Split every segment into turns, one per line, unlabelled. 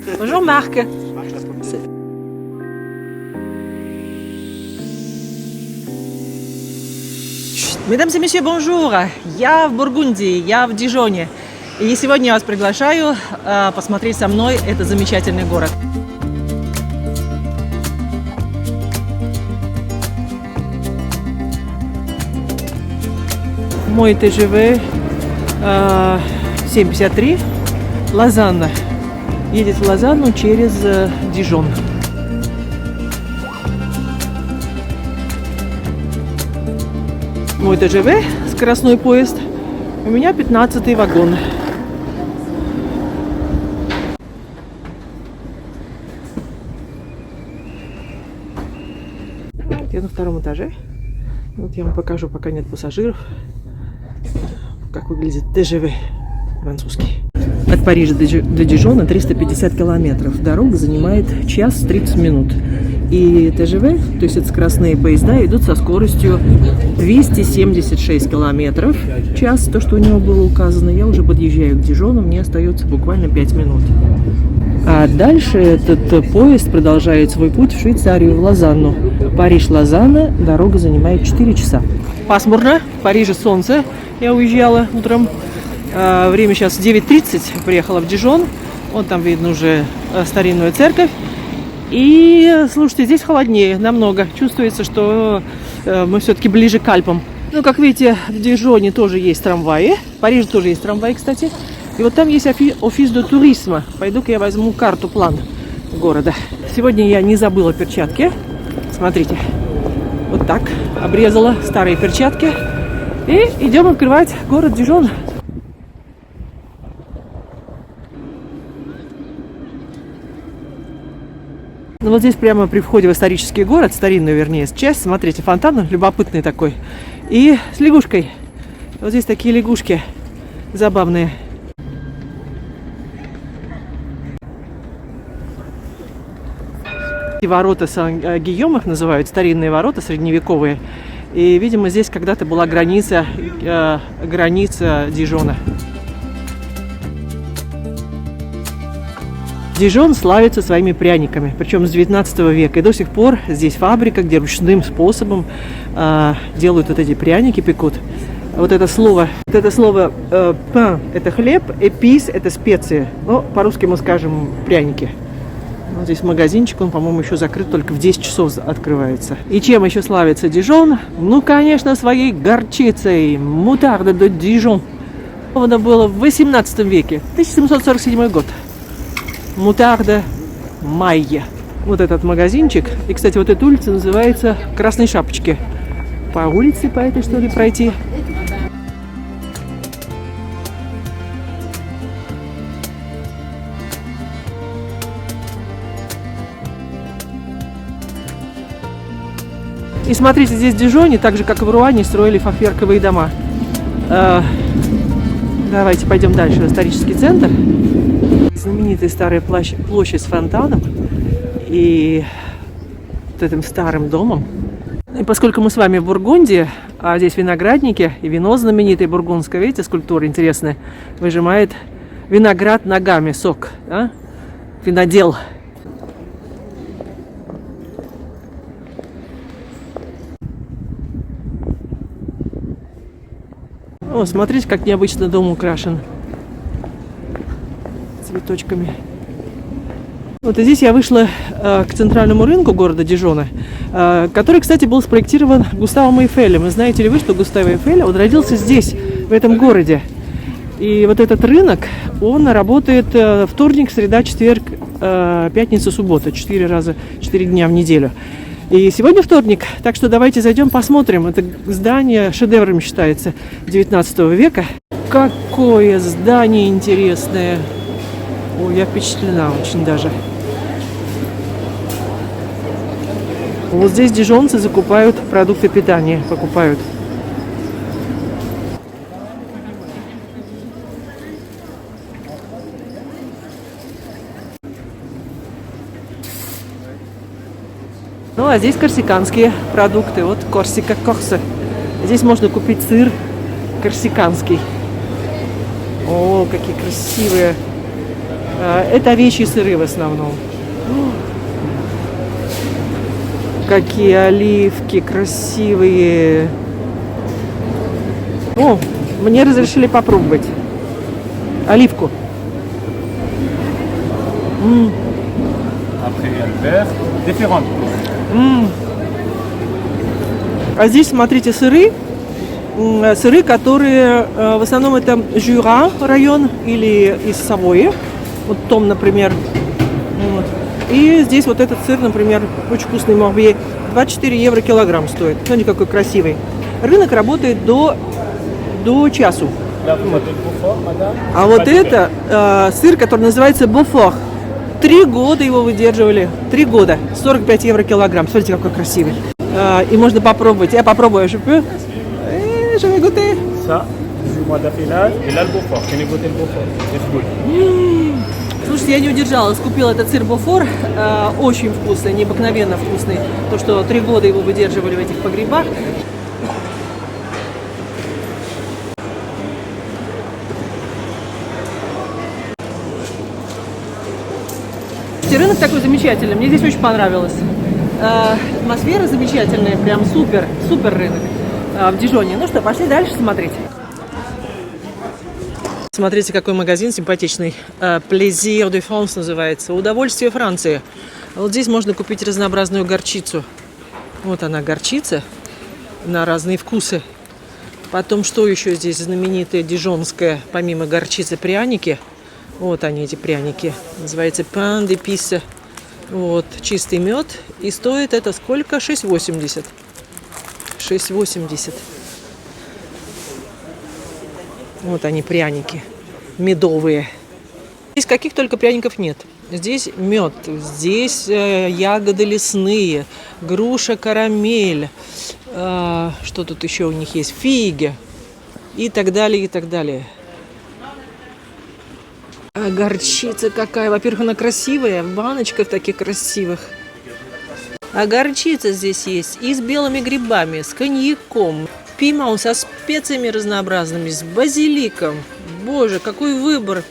Bonjour Marc. Mesdames et messieurs, bonjour. Я в Бургундии, я в Дижоне. И сегодня я вас приглашаю посмотреть со мной этот замечательный город. Мой ТЖВ 753 Лозанна. Едет в Лозанну через Дижон. Мой ТЖВ, скоростной поезд. У меня 15-й вагон. Я на втором этаже. Вот я вам покажу, пока нет пассажиров, как выглядит ТЖВ французский. От Парижа до Дижона 350 километров. Дорога занимает час 30 минут. И ТЖВ, то есть это скоростные поезда, идут со скоростью 276 километров в час. То, что у него было указано. Я уже подъезжаю к Дижону, мне остается буквально 5 минут. А дальше этот поезд продолжает свой путь в Швейцарию, в Лозанну. Париж-Лозанна, дорога занимает 4 часа. Пасмурно, в Париже солнце. Я уезжала утром. Время сейчас 9:30, приехала в Дижон. Вот там видно уже старинную церковь. И, слушайте, здесь холоднее намного. Чувствуется, что мы все-таки ближе к Альпам. Ну, как видите, в Дижоне тоже есть трамваи. В Париже тоже есть трамваи, кстати. И вот там есть офис де туризма. Пойду-ка я возьму карту-план города. Сегодня я не забыла перчатки. Смотрите, вот так обрезала старые перчатки. И идем открывать город Дижон. Ну вот здесь прямо при входе в исторический город, старинную, вернее, часть, смотрите, фонтан любопытный такой. И с лягушкой. Вот здесь такие лягушки забавные. И ворота Сан-Гийом их называют, старинные ворота, средневековые. И, видимо, здесь когда-то была граница Дижона. Дижон славится своими пряниками, причем с 19 века. И до сих пор здесь фабрика, где ручным способом делают вот эти пряники, пекут. Вот это слово «pain» – это хлеб, «épices» – это специи. Ну, по-русски мы скажем «пряники». Вот здесь магазинчик, он, по-моему, еще закрыт, только в 10 часов открывается. И чем еще славится Дижон? Ну, конечно, своей горчицей. Мутарда де Дижон. Это было в 18 веке, 1747 год. Мутарда Майя. Вот этот магазинчик. И, кстати, вот эта улица называется Красной Шапочки. По улице, по этой, что ли, пройти. И смотрите, здесь в Дижоне, так же, как и в Руане, строили фахверковые дома. Давайте пойдем дальше в исторический центр. Знаменитая старая площадь с фонтаном и вот этим старым домом. И поскольку мы с вами в Бургундии, а здесь виноградники и вино знаменитое бургундское, видите, скульптура интересная, выжимает виноград ногами, сок, да? Винодел. О, смотрите, как необычно дом украшен цветочками. Вот и здесь я вышла к центральному рынку города Дижона, который, кстати, был спроектирован Густавом Эйфелем. И знаете ли вы, что Густав Эйфель, он родился здесь, в этом городе. И вот этот рынок, он работает вторник, среда, четверг, пятница, суббота, 4 дня в неделю. И сегодня вторник, так что давайте зайдем посмотрим. Это здание шедевром считается 19 века. Какое здание интересное! Ой, я впечатлена очень даже. Вот здесь дижонцы закупают продукты питания, покупают. Ну, а здесь корсиканские продукты. Вот Корсика Корса. Здесь можно купить сыр корсиканский. О, какие красивые Это овечьи сыры в основном. Какие оливки красивые. О, мне разрешили попробовать оливку. А здесь, смотрите, сыры, которые в основном это Жюра район или из Савойи. Вот Том, например. Вот. И здесь вот этот сыр, например, очень вкусный Морбье, 24 евро килограмм стоит. Смотрите, какой красивый. Рынок работает до часу. Вот. А вот это сыр, который называется Бофор. 3 года его выдерживали. 3 года. 45 евро килограмм. Смотрите, какой красивый. И можно попробовать. Я попробую. Je vais goûter.
Ça, du mois d'affilage, et là le Beaufort. Can you goûter le Beaufort? It's good.
Слушайте, я не удержалась, купила этот сыр Бофор, очень вкусный, необыкновенно вкусный. То, что 3 года его выдерживали в этих погребах. Рынок такой замечательный, мне здесь очень понравилось. Атмосфера замечательная, прям супер рынок в Дижоне. Ну что, пошли дальше смотреть. Смотрите, какой магазин симпатичный. Plaisir de France называется. Удовольствие Франции. Вот здесь можно купить разнообразную горчицу. Вот она, горчица на разные вкусы. Потом, что еще здесь знаменитое дижонское, помимо горчицы, пряники. Вот они, эти пряники. Называется pain d'épices. Вот, чистый мед. И стоит это сколько? 6,80. 6,80. Вот они, пряники медовые. Здесь каких только пряников нет. Здесь мед, здесь ягоды лесные, груша, карамель. Что тут еще у них есть? Фиги. И так далее, и так далее. А горчица какая. Во-первых, она красивая, в баночках таких красивых. А горчица здесь есть и с белыми грибами, с коньяком. Пимон со специями разнообразными, с базиликом. Боже, какой выбор!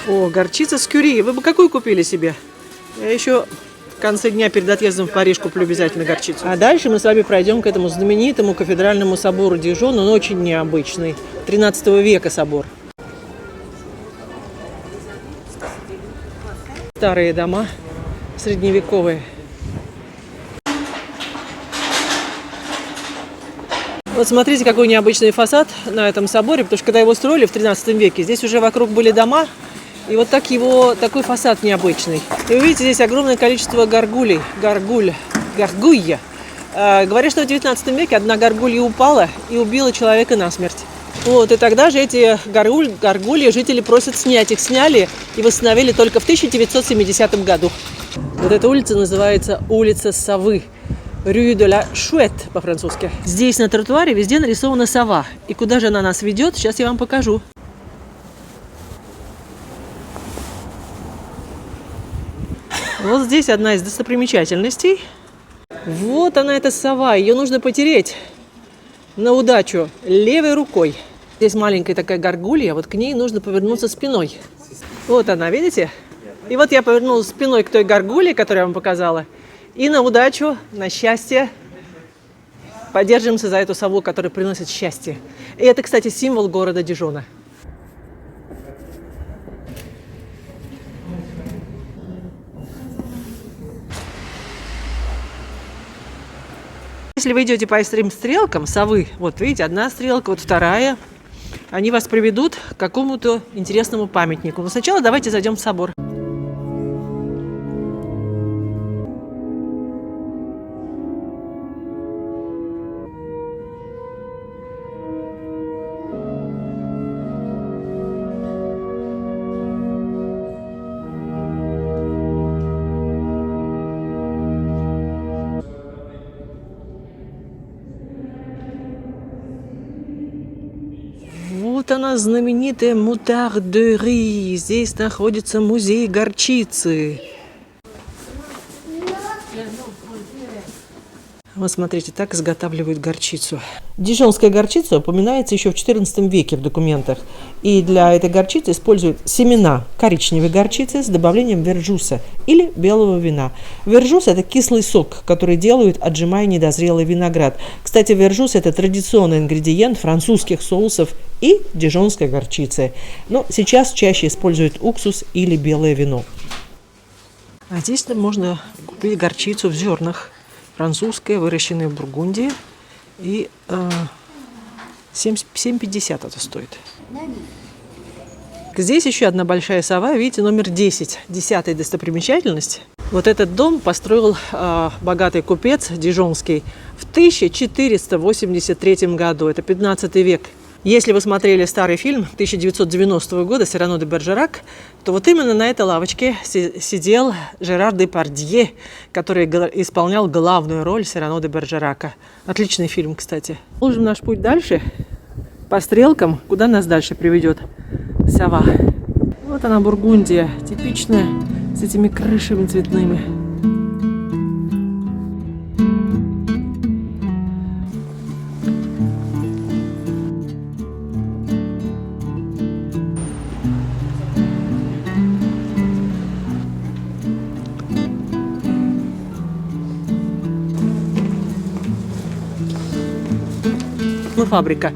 О, горчица с кюри. Вы бы какую купили себе? Я еще в конце дня перед отъездом в Париж куплю обязательно горчицу. А дальше мы с вами пройдем к этому знаменитому кафедральному собору Дижон. Он очень необычный. 13 века собор. Старые дома, средневековые. Вот смотрите, какой необычный фасад на этом соборе, потому что когда его строили в 13 веке, здесь уже вокруг были дома, и вот такой фасад необычный. И вы видите, здесь огромное количество гаргулей, гаргулья. Говорят, что в 19 веке одна гаргулья упала и убила человека насмерть. Вот, и тогда же эти гаргульи жители просят снять. Их сняли и восстановили только в 1970 году. Вот эта улица называется улица Совы. Rue de la Chouette по-французски. Здесь на тротуаре везде нарисована сова. И куда же она нас ведет, сейчас я вам покажу. Вот здесь одна из достопримечательностей. Вот она, эта сова. Ее нужно потереть на удачу левой рукой. Здесь маленькая такая гаргулья, вот к ней нужно повернуться спиной. Вот она, видите? И вот я повернулась спиной к той гаргулье, которую я вам показала. И на удачу, на счастье подержимся за эту сову, которая приносит счастье. И это, кстати, символ города Дижона. Если вы идете по этим стрелкам совы, вот видите, одна стрелка, вот вторая, они вас приведут к какому-то интересному памятнику. Но сначала давайте зайдем в собор. Вот она, знаменитая Мутардери. Здесь находится музей горчицы. Вот смотрите, так изготавливают горчицу. Дижонская горчица упоминается еще в XIV веке в документах. И для этой горчицы используют семена коричневой горчицы с добавлением вержуса или белого вина. Вержус – это кислый сок, который делают, отжимая недозрелый виноград. Кстати, вержус – это традиционный ингредиент французских соусов и дижонской горчицы. Но сейчас чаще используют уксус или белое вино. А здесь можно купить горчицу в зернах. Французская, выращенная в Бургундии. И 7,50 это стоит. Здесь еще одна большая сова. Видите, номер 10. 10-я достопримечательность. Вот этот дом построил богатый купец дижонский в 1483 году. Это 15 век. Если вы смотрели старый фильм 1990 года «Сирано де Бержерак», то вот именно на этой лавочке сидел Жерар Депардье, который исполнял главную роль Сирано де Бержерака. Отличный фильм, кстати. Продолжим наш путь дальше по стрелкам. Куда нас дальше приведет сова? Вот она, Бургундия, типичная, с этими крышами цветными. Фабрика,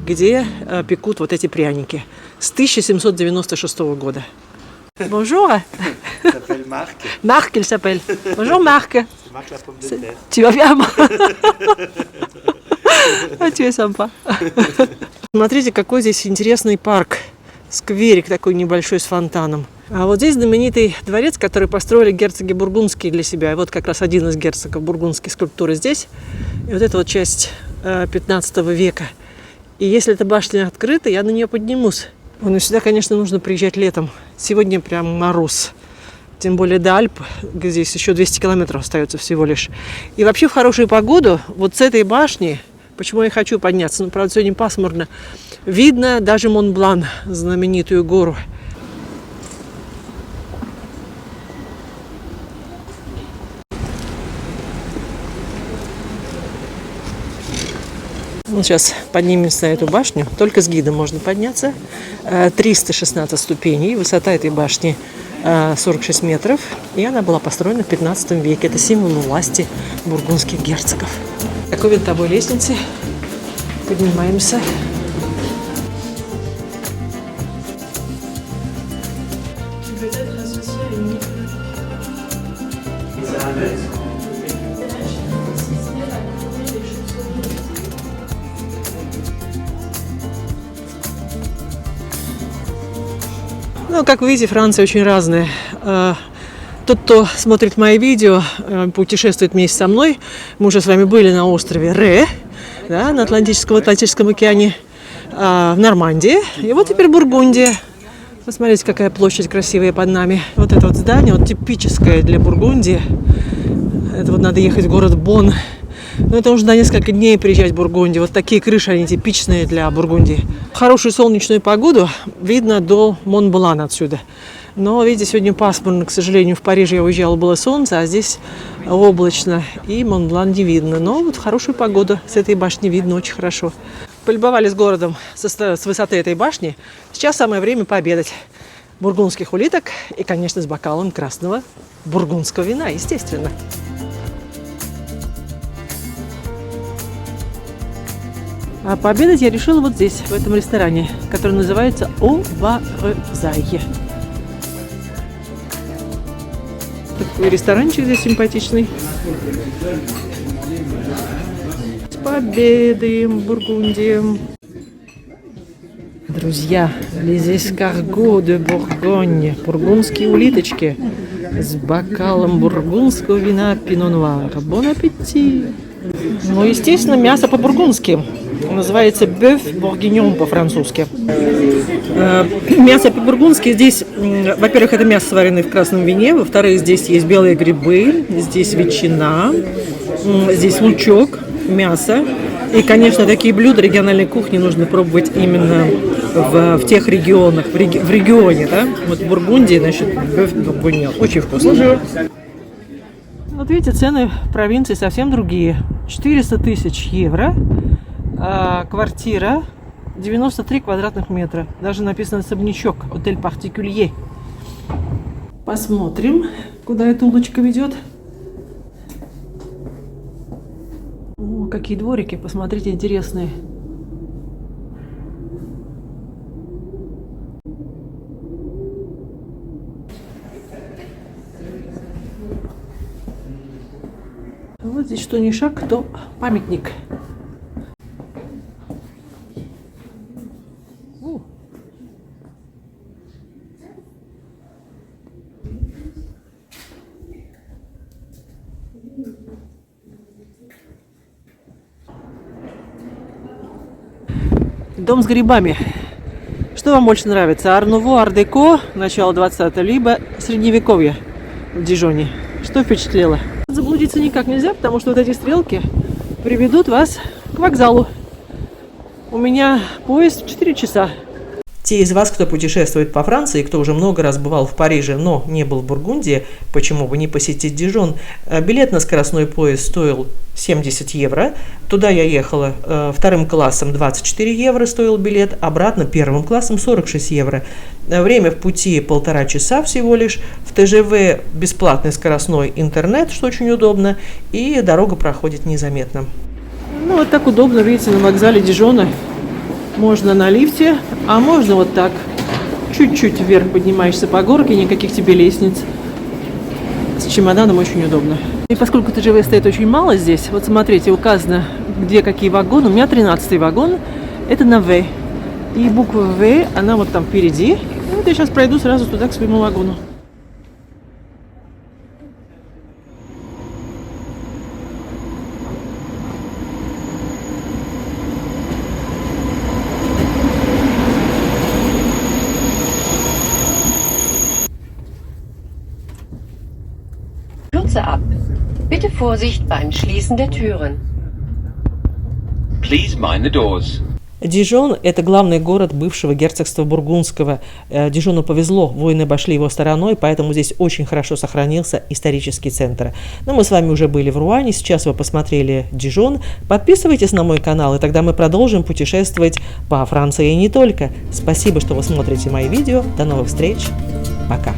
где пекут вот эти пряники с 1796 года. Bonjour.
s'appelle Marc.
Marc, il s'appelle. Bonjour, Marc.
C'est Marc la pomme de terre.
Tu vas bien? Ah, tu es sympa. Смотрите, какой здесь интересный парк. Скверик такой небольшой с фонтаном. А вот здесь знаменитый дворец, который построили герцоги бургундские для себя. И вот как раз один из герцогов бургундские скульптуры здесь. И вот эта вот часть 15 века. И если эта башня открыта, я на нее поднимусь. Но сюда, конечно, нужно приезжать летом. Сегодня прям мороз. Тем более до Альп, здесь еще 200 километров остается всего лишь. И вообще в хорошую погоду вот с этой башни, почему я хочу подняться, ну, правда, сегодня пасмурно, видно даже Монблан, знаменитую гору. Вот сейчас поднимемся на эту башню. Только с гидом можно подняться. 316 ступеней. Высота этой башни 46 метров. И она была построена в 15 веке. Это символ власти бургундских герцогов. Такой винтовой лестнице. Поднимаемся. Ну, как вы видите, Франция очень разная. Тот, кто смотрит мои видео, путешествует вместе со мной. Мы уже с вами были на острове Ре, да, на Атлантическом океане, в Нормандии. И вот теперь Бургундия. Посмотрите, какая площадь красивая под нами. Вот это вот здание, вот типическое для Бургундии. Это вот надо ехать в город Бонн. Но это нужно на несколько дней приезжать в Бургундию. Вот такие крыши, они типичные для Бургундии. В хорошую солнечную погоду видно до Монблана отсюда. Но, видите, сегодня пасмурно, к сожалению. В Париже я уезжала, было солнце, а здесь облачно. И Монблан не видно. Но вот в хорошую погоду с этой башни видно очень хорошо. Полюбовались городом с высоты этой башни. Сейчас самое время пообедать. Бургундских улиток и, конечно, с бокалом красного бургундского вина, естественно. А пообедать я решила вот здесь, в этом ресторане, который называется Au Barrezaille. Такой ресторанчик здесь симпатичный. Пообедаем в Бургундии. Друзья, les escargots de Bourgogne, бургундские улиточки с бокалом бургундского вина Pinot Noir. Bon appétit! Ну, естественно, мясо по-бургундски. Называется bœuf bourguignon по-французски. Мясо по-бургундски здесь, во-первых, это мясо, сваренное в красном вине. Во-вторых, здесь есть белые грибы, здесь ветчина, здесь лучок, мясо. И, конечно, такие блюда региональной кухни нужно пробовать именно в тех регионах, в регионе, да? Вот в Бургундии, значит, bœuf bourguignon. Очень вкусно. Вот видите, цены в провинции совсем другие. 400 тысяч евро. Квартира 93 квадратных метра. Даже написано особнячок. Отель Particulier. Посмотрим, куда эта улочка ведет. О, какие дворики, посмотрите, интересные. Вот здесь что ни шаг, то памятник. Дом с грибами. Что вам больше нравится? Ар-Нуво, Ар-Деко, начало 20-го, либо Средневековье в Дижоне? Что впечатлило? Заблудиться никак нельзя, потому что вот эти стрелки приведут вас к вокзалу. У меня поезд в 4 часа. Те из вас, кто путешествует по Франции, кто уже много раз бывал в Париже, но не был в Бургундии, почему бы не посетить Дижон? Билет на скоростной поезд стоил 70 евро. Туда я ехала вторым классом, 24 евро стоил билет, обратно первым классом 46 евро. Время в пути 1,5 часа всего лишь. В ТЖВ бесплатный скоростной интернет, что очень удобно, и дорога проходит незаметно. Ну, вот так удобно, видите, на вокзале Дижона. Можно на лифте, а можно вот так. Чуть-чуть вверх поднимаешься по горке, никаких тебе лестниц. С чемоданом очень удобно. И поскольку ТЖВ стоит очень мало здесь, вот смотрите, указано, где какие вагоны. У меня 13-й вагон, это на В. И буква В, она вот там впереди. И вот я сейчас пройду сразу туда, к своему вагону.
Kürze ab. Bitte Vorsicht beim Schließen der Türen.
Please mind the doors.
Дижон – это главный город бывшего герцогства Бургундского. Дижону повезло, воины обошли его стороной, поэтому здесь очень хорошо сохранился исторический центр. Но мы с вами уже были в Руане, сейчас вы посмотрели Дижон. Подписывайтесь на мой канал, и тогда мы продолжим путешествовать по Франции и не только. Спасибо, что вы смотрите мои видео. До новых встреч. Пока.